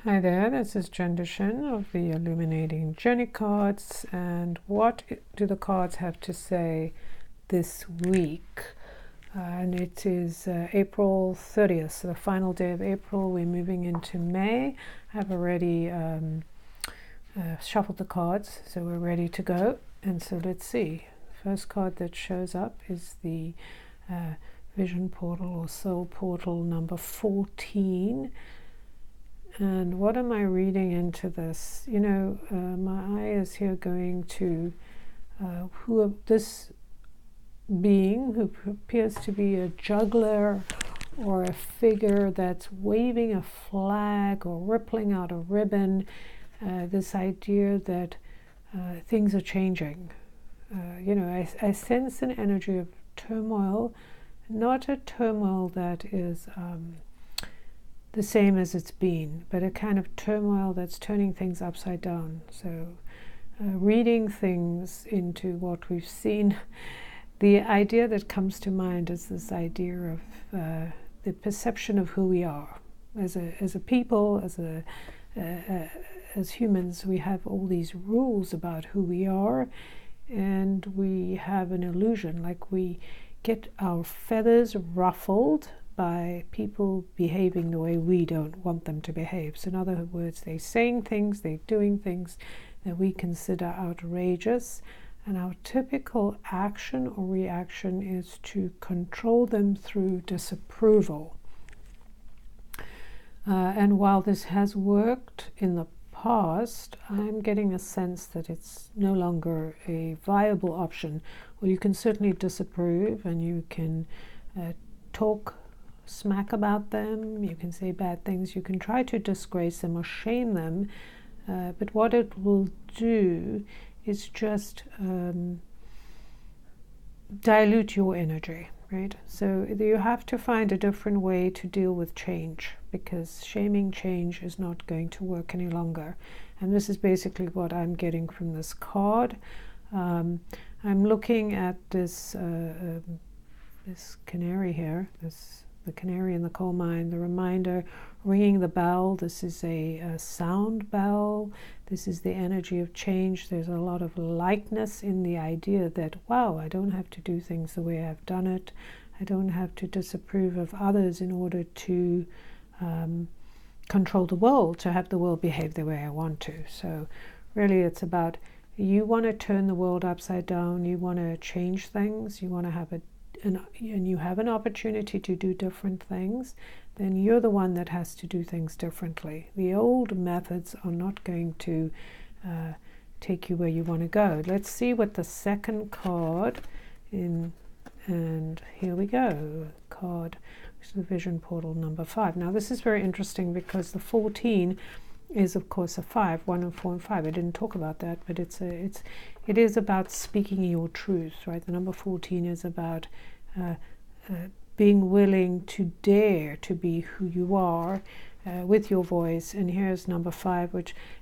Hi there, this is Jen Duchene of the Illuminating Journey Cards, and what do the cards have to say this week? And it is April 30th, so the final day of April. We're moving into May. I've already shuffled the cards, so we're ready to go. And so let's see. The first card that shows up is the Vision Portal or Soul Portal number 14. And what am I reading into this? You know, my eye is here going to this being who appears to be a juggler or a figure that's waving a flag or rippling out a ribbon. This idea that things are changing. You know, I sense an energy of turmoil, not a turmoil that is the same as it's been, but a kind of turmoil that's turning things upside down. So reading things into what we've seen, the idea that comes to mind is this idea of the perception of who we are as a people, as humans. We have all these rules about who we are, and we have an illusion, like we get our feathers ruffled by people behaving the way we don't want them to behave. So in other words, they're saying things, they're doing things that we consider outrageous, and our typical action or reaction is to control them through disapproval. And while this has worked in the past, I'm getting a sense that it's no longer a viable option. Well, you can certainly disapprove, and you can talk smack about them, you can say bad things, you can try to disgrace them or shame them, but what it will do is just dilute your energy, right? So you have to find a different way to deal with change, because shaming change is not going to work any longer. And this is basically what I'm getting from this card. I'm looking at this this canary here, the canary in the coal mine, the reminder, ringing the bell. This is a sound bell. This is the energy of change. There's a lot of lightness in the idea that, wow, I don't have to do things the way I've done it. I don't have to disapprove of others in order to control the world, to have the world behave the way I want to. So really it's about, you want to turn the world upside down, you want to change things, you want to have and you have an opportunity to do different things, then you're the one that has to do things differently. The old methods are not going to take you where you want to go. Let's see what the second card and here we go, card, which is the Vision Portal number 5. Now this is very interesting because the 14 is of course a 5, 1 and 4 and 5. I didn't talk about that, but it is about speaking your truth, right? The number 14 is about being willing to dare to be who you are with your voice. And here's number 5,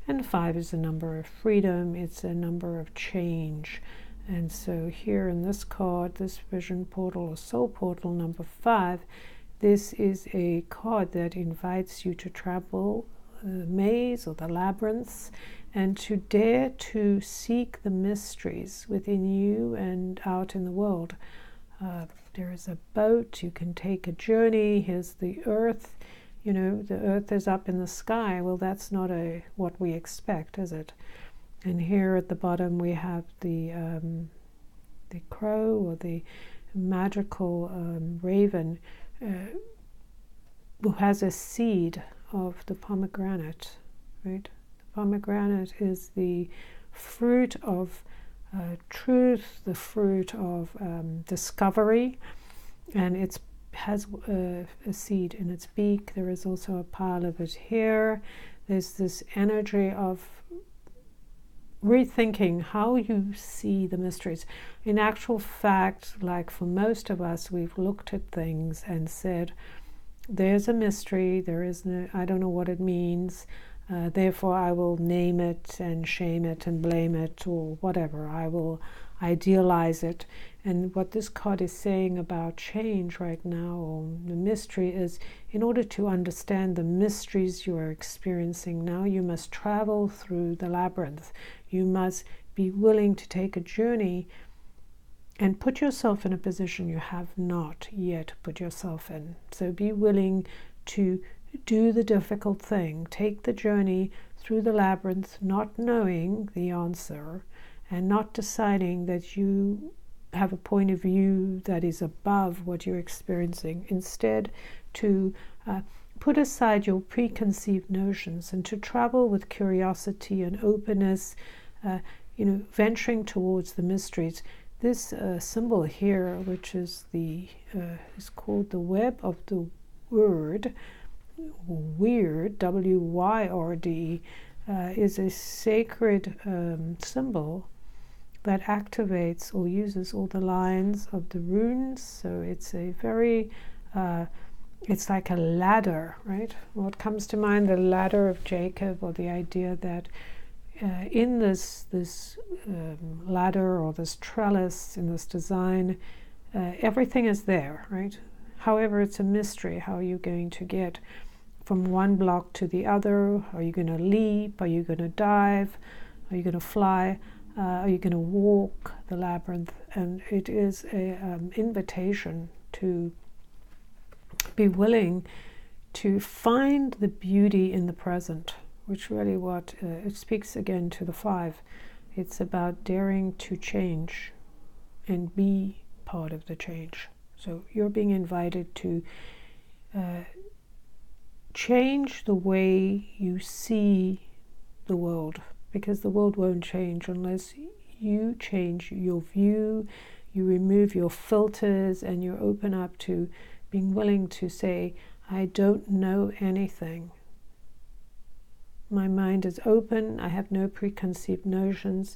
and 5 is a number of freedom, it's a number of change. And so here in this card, this Vision Portal or Soul Portal number 5, this is a card that invites you to travel the maze or the labyrinths, and to dare to seek the mysteries within you and out in the world. There is a boat, you can take a journey. Here's the earth, you know, the earth is up in the sky. Well, that's not what we expect, is it? And here at the bottom we have the crow, or the magical raven, who has a seed of the pomegranate, right? The pomegranate is the fruit of truth, the fruit of discovery, and it has a seed in its beak. There is also a pile of it here. There's this energy of rethinking how you see the mysteries. In actual fact, like for most of us, we've looked at things and said, there's a mystery, there is no, I don't know what it means, therefore I will name it and shame it and blame it or whatever. idealize it. And what this card is saying about change right now, or the mystery, is in order to understand the mysteries you are experiencing now, you must travel through the labyrinth. You must be willing to take a journey and put yourself in a position you have not yet put yourself in. So be willing to do the difficult thing. Take the journey through the labyrinth, not knowing the answer and not deciding that you have a point of view that is above what you're experiencing. Instead, to put aside your preconceived notions and to travel with curiosity and openness, venturing towards the mysteries. This symbol here, which is is called the web of the word, weird, W-Y-R-D, is a sacred symbol that activates or uses all the lines of the runes. So it's a very, it's like a ladder, right? What comes to mind, the ladder of Jacob, or the idea that in this ladder or this trellis, in this design, everything is there, right? However, it's a mystery. How are you going to get from one block to the other? Are you going to leap? Are you going to dive? Are you going to fly? Are you going to walk the labyrinth? And it is an invitation to be willing to find the beauty in the present, which really what it speaks again to the 5. It's about daring to change and be part of the change. So you're being invited to change the way you see the world, because the world won't change unless you change your view, you remove your filters, and you open up to being willing to say, I don't know anything. My mind is open, I have no preconceived notions,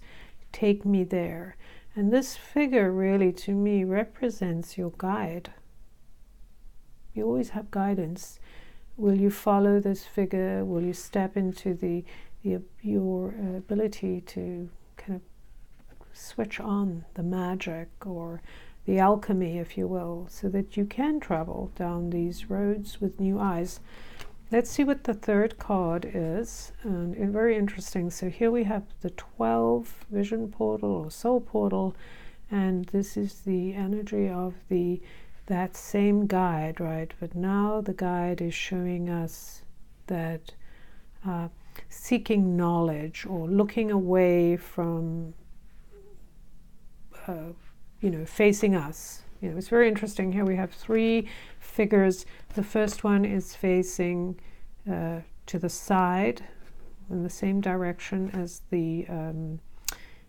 take me there. And this figure really, to me, represents your guide. You always have guidance. Will you follow this figure? Will you step into your ability to kind of switch on the magic or the alchemy, if you will, so that you can travel down these roads with new eyes? Let's see what the third card is. And very interesting. So here we have the 12 vision portal or soul portal, and this is the energy of that same guide, right? But now the guide is showing us that seeking knowledge or looking away from facing us. It's very interesting. Here we have 3 figures. The first one is facing to the side in the same direction as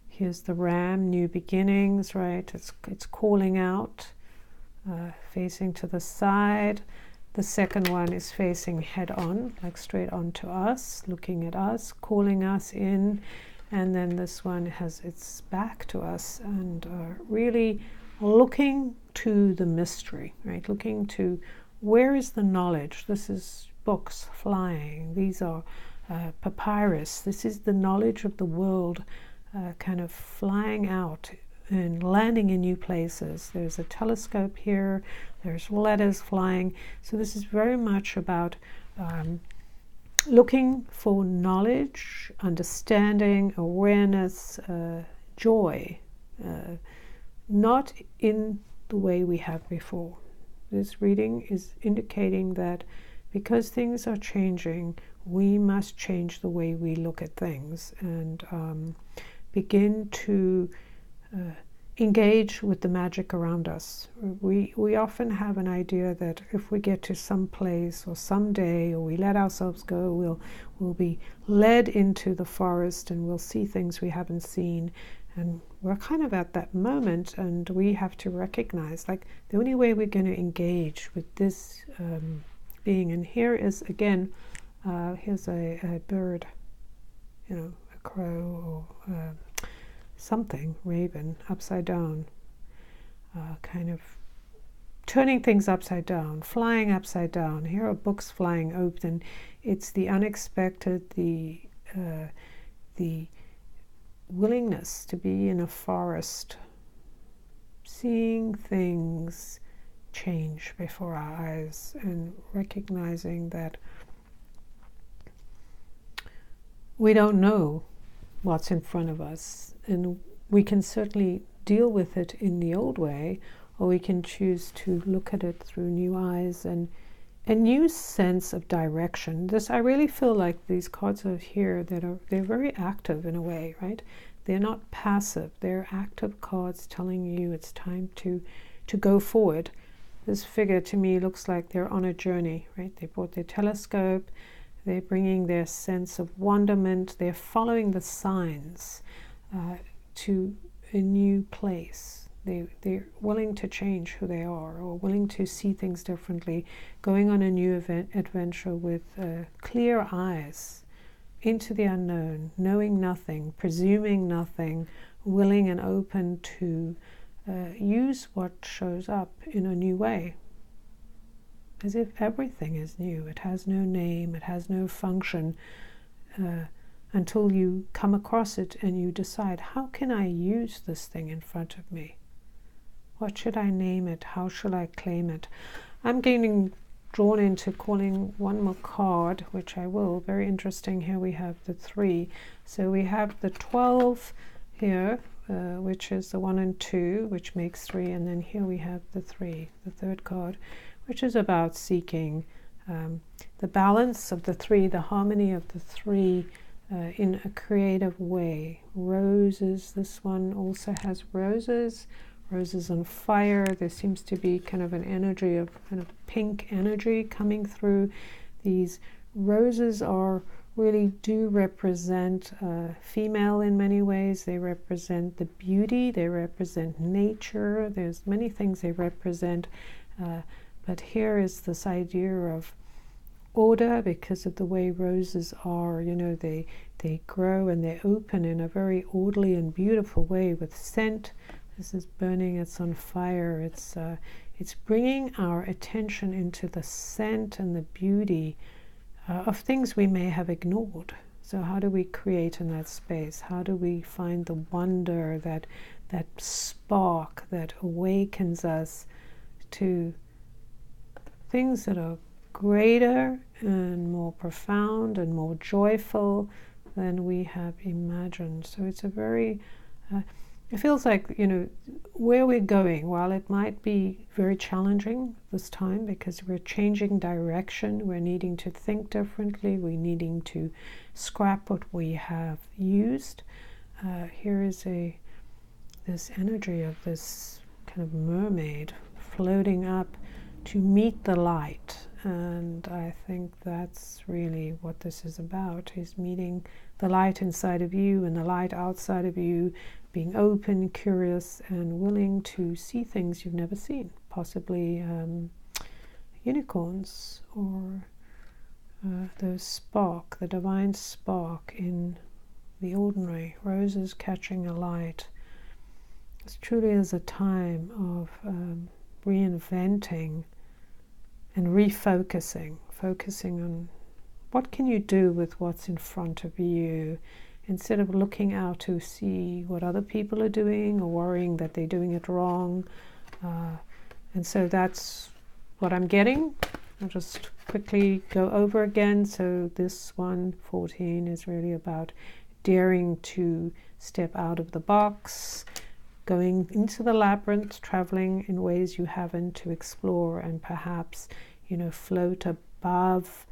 here's the ram, new beginnings, right? It's calling out, facing to the side. The second one is facing head on, like straight on to us, looking at us, calling us in. And then this one has its back to us and really looking to the mystery, right? Looking to where is the knowledge. This is books flying. These are papyrus. This is the knowledge of the world kind of flying out and landing in new places. There's a telescope here. There's letters flying. So this is very much about looking for knowledge, understanding, awareness, joy, not in the way we have before. This reading is indicating that because things are changing, we must change the way we look at things and begin to engage with the magic around us. We often have an idea that if we get to some place or someday, or we let ourselves go, we'll be led into the forest and we'll see things we haven't seen. And we're kind of at that moment, and we have to recognize, like, the only way we're going to engage with this being, and here is, again, here's a bird, a crow or something, raven, upside down, kind of turning things upside down, flying upside down. Here are books flying open. It's the unexpected, the willingness to be in a forest seeing things change before our eyes and recognizing that we don't know what's in front of us, and we can certainly deal with it in the old way, or we can choose to look at it through new eyes and a new sense of direction. This, I really feel like these cards are here they're very active in a way, right? They're not passive, they're active cards telling you it's time to go forward. This figure to me looks like they're on a journey, right? They brought their telescope, they're bringing their sense of wonderment, they're following the signs to a new place. They're willing to change who they are, or willing to see things differently, going on a new adventure with clear eyes into the unknown, knowing nothing, presuming nothing, willing and open to use what shows up in a new way. As if everything is new. It has no name, it has no function, until you come across it and you decide, how can I use this thing in front of me? What should I name it? How should I claim it? I'm getting drawn into calling one more card, which I will. Very interesting. Here we have the 3. So we have the 12 here, which is the 1 and 2, which makes 3. And then here we have the 3, the third card, which is about seeking the balance of the 3, the harmony of the 3 in a creative way. Roses, this one also has roses. Roses on fire. There seems to be kind of an energy of kind of pink energy coming through. These roses really do represent female in many ways. They represent the beauty. They represent nature. There's many things they represent. But here is this idea of order, because of the way roses are. You know, they grow and they open in a very orderly and beautiful way with scent. This is burning, it's on fire. It's bringing our attention into the scent and the beauty of things we may have ignored. So how do we create in that space? How do we find the wonder, that spark that awakens us to things that are greater and more profound and more joyful than we have imagined? So it's a very... it feels like, you know, where we're going, while it might be very challenging this time because we're changing direction, we're needing to think differently, we're needing to scrap what we have used. Here is this energy of this kind of mermaid floating up to meet the light. And I think that's really what this is about, is meeting the light inside of you and the light outside of you, being open, curious, and willing to see things you've never seen, possibly unicorns, or the spark, the divine spark in the ordinary, roses catching a light. It truly is a time of reinventing and refocusing, focusing on what can you do with what's in front of you, instead of looking out to see what other people are doing or worrying that they're doing it wrong. And so that's what I'm getting. I'll just quickly go over again. So this one, 14, is really about daring to step out of the box, going into the labyrinth, traveling in ways you haven't, to explore and perhaps, you know, float above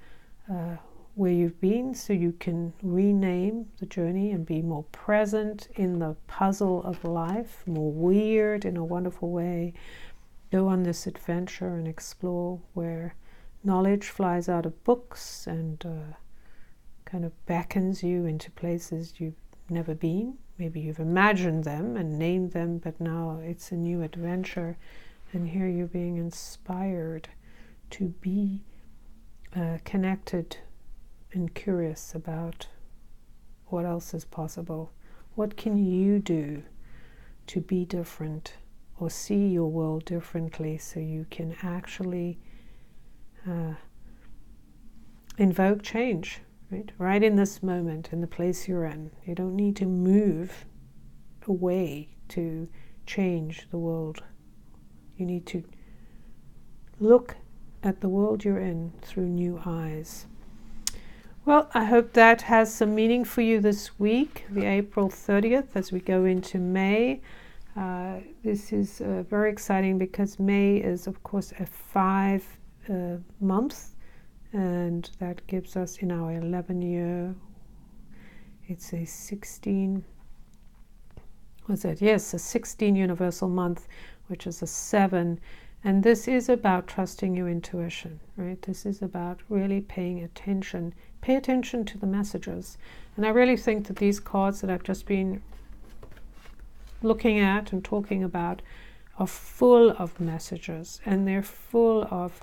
where you've been, so you can rename the journey and be more present in the puzzle of life, more weird in a wonderful way. Go on this adventure and explore where knowledge flies out of books and kind of beckons you into places you've never been. Maybe you've imagined them and named them, but now it's a new adventure, and here you're being inspired to be connected and curious about what else is possible. What can you do to be different or see your world differently, so you can actually invoke change, right in this moment, in the place you're in. You don't need to move away to change the world. You need to look at the world you're in through new eyes. Well, I hope that has some meaning for you this week, the April 30th, as we go into May. This is very exciting because May is, of course, a 5 month, and that gives us in our 11-year, it's a 16, what's that? Yes, a 16 universal month, which is a 7. And this is about trusting your intuition, right? This is about really paying attention. Pay attention to the messages. And I really think that these cards that I've just been looking at and talking about are full of messages, and they're full of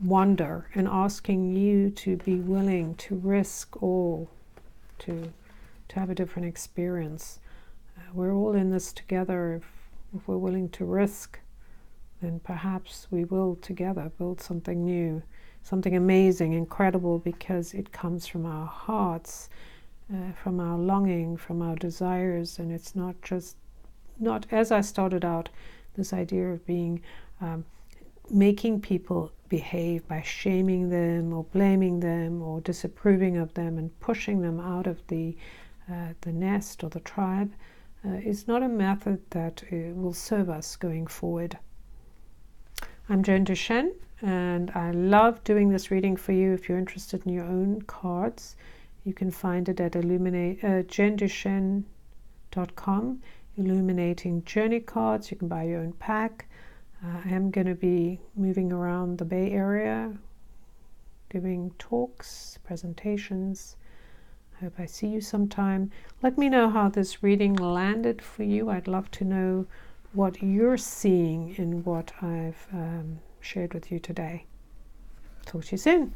wonder and asking you to be willing to risk all, to have a different experience. We're all in this together. If we're willing to risk, then perhaps we will together build something new, something amazing, incredible, because it comes from our hearts, from our longing, from our desires, and it's not as I started out, this idea of being making people behave by shaming them or blaming them or disapproving of them and pushing them out of the nest or the tribe is not a method that will serve us going forward. I'm Jen Duchene, and I love doing this reading for you. If you're interested in your own cards, you can find it at jenduchene.com, Illuminating Journey Cards. You can buy your own pack. I am going to be moving around the Bay Area, giving talks, presentations. I hope I see you sometime. Let me know how this reading landed for you. I'd love to know what you're seeing in what I've shared with you today. Talk to you soon.